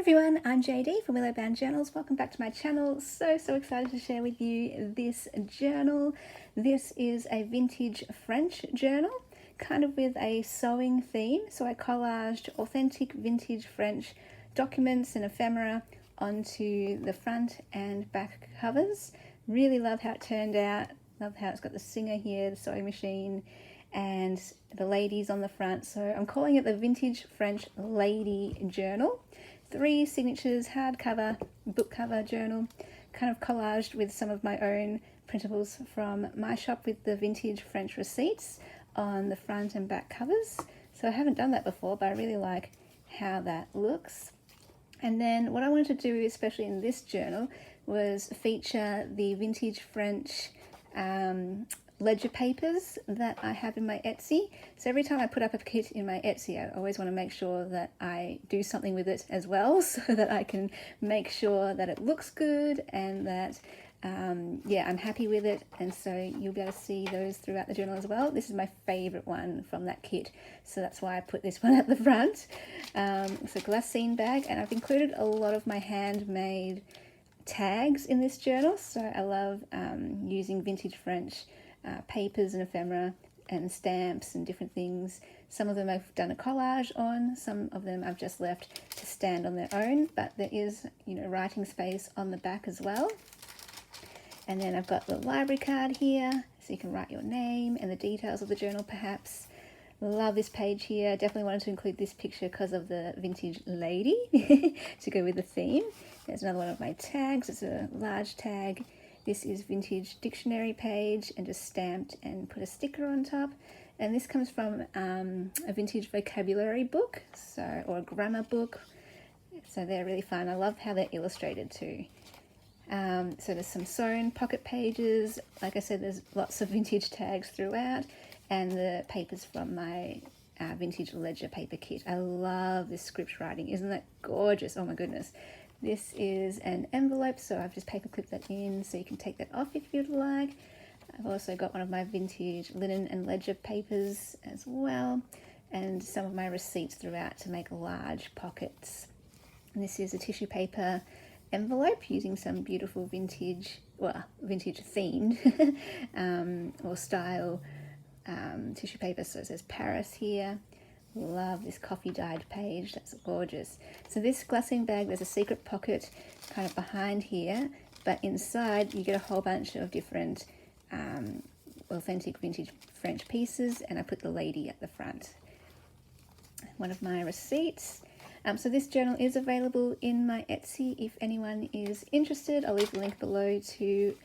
Everyone, I'm JD from Willow Bound Journals. Welcome back to my channel. So excited to share with you this journal. This is a vintage French journal, kind of with a sewing theme. So I collaged authentic vintage French documents and ephemera onto the front and back covers. Really love how it turned out. Love how it's got the Singer here, the sewing machine, and the ladies on the front. So I'm calling it the Vintage French Lady Journal. 3 signatures, hardcover, book cover journal, kind of collaged with some of my own printables from my shop with the vintage French receipts on the front and back covers. So I haven't done that before, but I really like how that looks. And then what I wanted to do, especially in this journal, was feature the vintage French ledger papers that I have in my Etsy. So every time I put up a kit in my Etsy, I always want to make sure that I do something with it as well, so that I can make sure that it looks good and that I'm happy with it. And so you'll be able to see those throughout the journal as well. This is my favorite one from that kit, so that's why I put this one at the front. It's a glassine bag, and I've included a lot of my handmade tags in this journal. So I love using vintage French papers and ephemera and stamps and different things. Some of them I've done a collage on, some of them I've just left to stand on their own, but there is, writing space on the back as well. And then I've got the library card here, so you can write your name and the details of the journal perhaps. Love this page here. Definitely wanted to include this picture because of the vintage lady to go with the theme. There's another one of my tags. It's a large tag. This is vintage dictionary page, and just stamped and put a sticker on top. And this comes from a vintage vocabulary book, or a grammar book. So they're really fun. I love how they're illustrated too. So there's some sewn pocket pages. Like I said, there's lots of vintage tags throughout, and the papers from my vintage ledger paper kit. I love this script writing. Isn't that gorgeous? Oh my goodness. This is an envelope, so I've just paper clipped that in so you can take that off if you'd like. I've also got one of my vintage linen and ledger papers as well, and some of my receipts throughout to make large pockets. And this is a tissue paper envelope using some beautiful vintage themed or style tissue paper. So it says Paris here. Love this coffee dyed page, that's gorgeous. So this glassine bag, there's a secret pocket kind of behind here, but inside you get a whole bunch of different authentic vintage French pieces, and I put the lady at the front. One of my receipts. So this journal is available in my Etsy if anyone is interested. I'll leave the link below to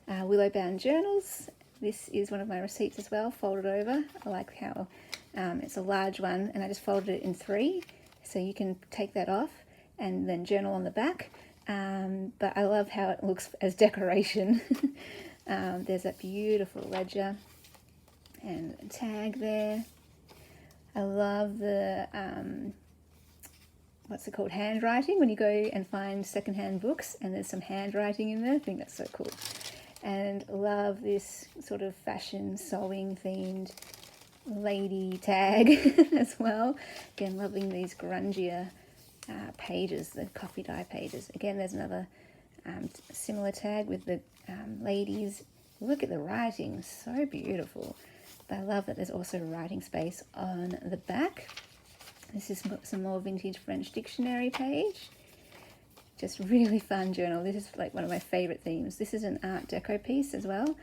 Willow Bound Journals. This is one of my receipts as well, folded over. I like how it's a large one, and I just folded it in 3, so you can take that off and then journal on the back. But I love how it looks as decoration. There's that beautiful ledger and a tag there. I love the what's it called, handwriting, when you go and find secondhand books and there's some handwriting in there. I think that's so cool. And love this sort of fashion sewing themed lady tag as well. Again, loving these grungier pages, the coffee dye pages. Again, there's another similar tag with the ladies. Look at the writing, so beautiful. But I love that there's also writing space on the back. This is some more vintage French dictionary page. Just really fun journal. This is like one of my favorite themes. This is an Art Deco piece as well.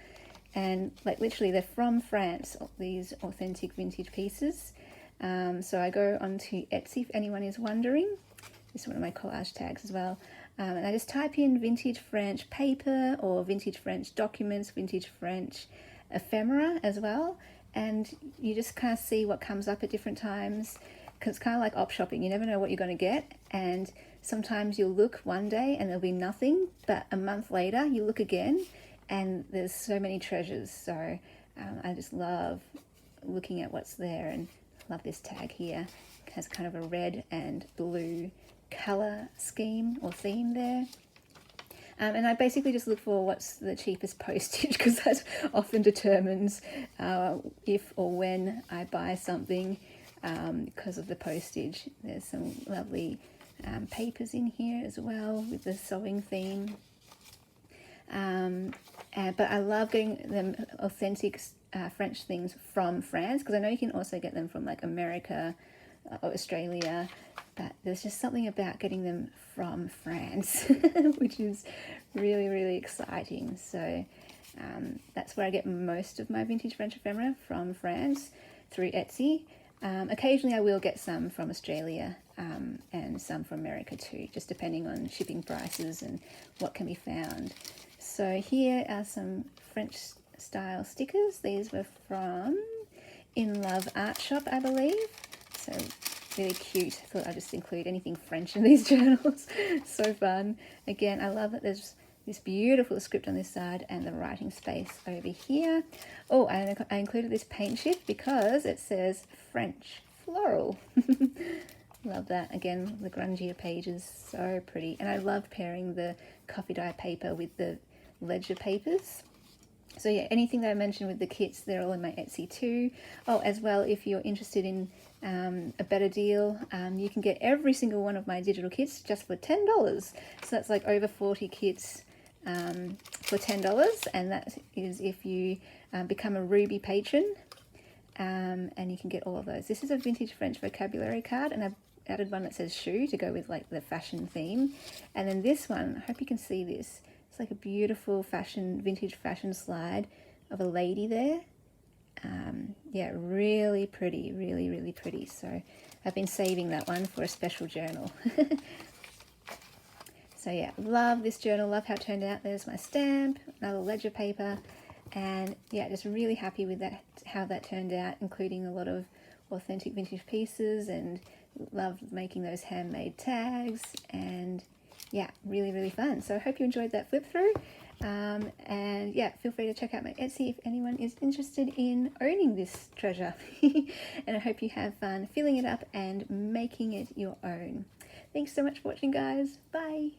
And like literally they're from France, these authentic vintage pieces. So I go onto Etsy if anyone is wondering. This is one of my collage tags as well. And I just type in vintage French paper or vintage French documents, vintage French ephemera as well. And you just kind of see what comes up at different times, because it's kind of like op shopping. You never know what you're going to get. And sometimes you'll look one day and there'll be nothing, but a month later you look again and there's so many treasures. So I just love looking at what's there, and love this tag here. It has kind of a red and blue color scheme or theme there. And I basically just look for what's the cheapest postage, because that often determines if or when I buy something because of the postage. There's some lovely papers in here as well with the sewing theme. But I love getting them authentic French things from France, because I know you can also get them from like America or Australia, but there's just something about getting them from France which is really, really exciting. So that's where I get most of my vintage French ephemera, from France through Etsy. Occasionally I will get some from Australia and some from America too, just depending on shipping prices and what can be found. So here are some French style stickers. These were from In Love Art Shop, I believe. So really cute. I thought I'd just include anything French in these journals. So fun. Again, I love that there's this beautiful script on this side and the writing space over here. Oh, and I included this paint shift because it says French floral. Love that. Again, the grungier pages, so pretty. And I love pairing the coffee dye paper with the ledger papers. So yeah, anything that I mentioned with the kits, they're all in my Etsy too. Oh, as well, if you're interested in a better deal, you can get every single one of my digital kits just for $10. So that's like over 40 kits for $10, and that is if you become a Ruby patron, and you can get all of those. This is a vintage French vocabulary card, and I've added one that says shoe to go with like the fashion theme. And then this one, I hope you can see this. It's like a beautiful vintage fashion slide of a lady there. Yeah, really pretty, really, really pretty. So I've been saving that one for a special journal. So yeah, love this journal, love how it turned out. There's my stamp, another ledger paper, and yeah, just really happy with that, how that turned out, including a lot of authentic vintage pieces, and loved making those handmade tags, and yeah, really, really fun. So I hope you enjoyed that flip through. And yeah, feel free to check out my Etsy if anyone is interested in owning this treasure. And I hope you have fun filling it up and making it your own. Thanks so much for watching, guys. Bye.